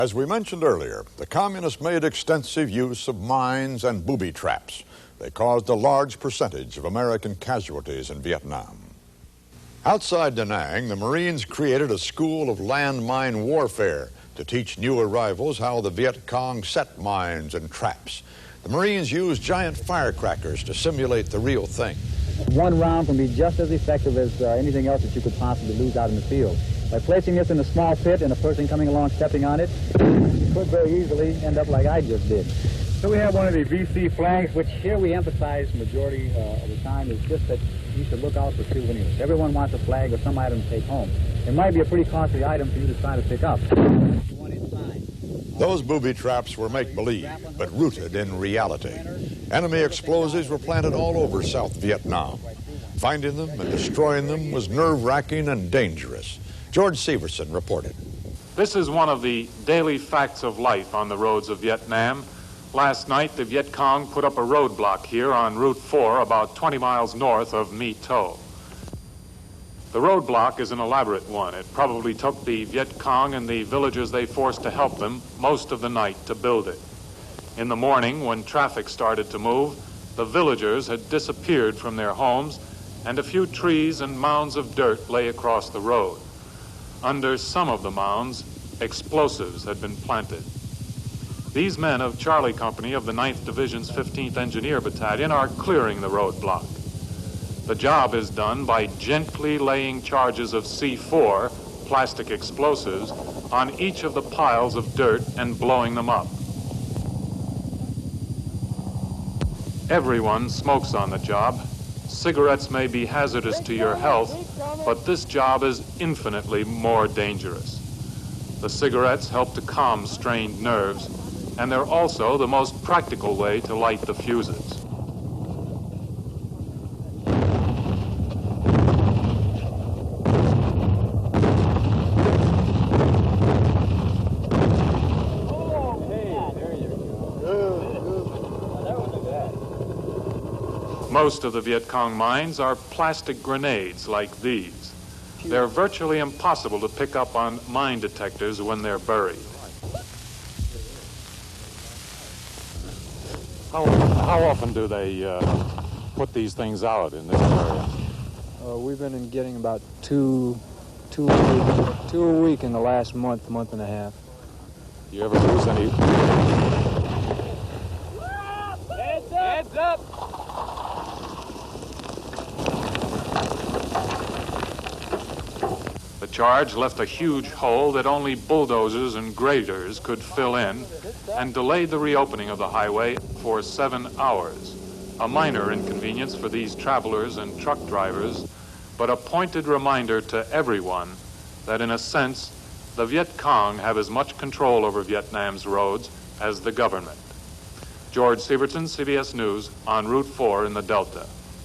As we mentioned earlier, the communists made extensive use of mines and booby traps. They caused a large percentage of American casualties in Vietnam. Outside Da Nang, the Marines created a school of landmine warfare to teach new arrivals how the Viet Cong set mines and traps. The Marines used giant firecrackers to simulate the real thing. One round can be just as effective as anything else that you could possibly lose out in the field. By placing this in a small pit and a person coming along stepping on it, you could very easily end up like I just did. So we have one of the VC flags, which here we emphasize majority of the time is just that you should look out for souvenirs. Everyone wants a flag or some item to take home. It might be a pretty costly item for you to try to pick up. Those booby traps were make-believe, but rooted in reality. Enemy explosives were planted all over South Vietnam. Finding them and destroying them was nerve-wracking and dangerous. George Severson reported. This is one of the daily facts of life on the roads of Vietnam. Last night, the Viet Cong put up a roadblock here on Route 4, about 20 miles north of e.o.d. The roadblock is an elaborate one. It probably took the Viet Cong and the villagers they forced to help them most of the night to build it. In the morning, when traffic started to move, the villagers had disappeared from their homes, and a few trees and mounds of dirt lay across the road. Under some of the mounds, explosives had been planted. These men of Charlie Company of the 9th Division's 15th Engineer Battalion are clearing the roadblock. The job is done by gently laying charges of C4, plastic explosives, on each of the piles of dirt and blowing them up. Everyone smokes on the job. Cigarettes may be hazardous to your health, but this job is infinitely more dangerous. The cigarettes help to calm strained nerves, and they're also the most practical way to light the fuses. Most of the Viet Cong mines are plastic grenades like these. They're virtually impossible to pick up on mine detectors when they're buried. How often do they put these things out in this area? We've been getting about two a week in the last month and a half. You ever lose any? Heads up! The charge left a huge hole that only bulldozers and graders could fill in, and delayed the reopening of the highway for 7 hours. A minor inconvenience for these travelers and truck drivers, but a pointed reminder to everyone that, in a sense, the Viet Cong have as much control over Vietnam's roads as the government. George Severson, CBS News, on Route 4 in the Delta.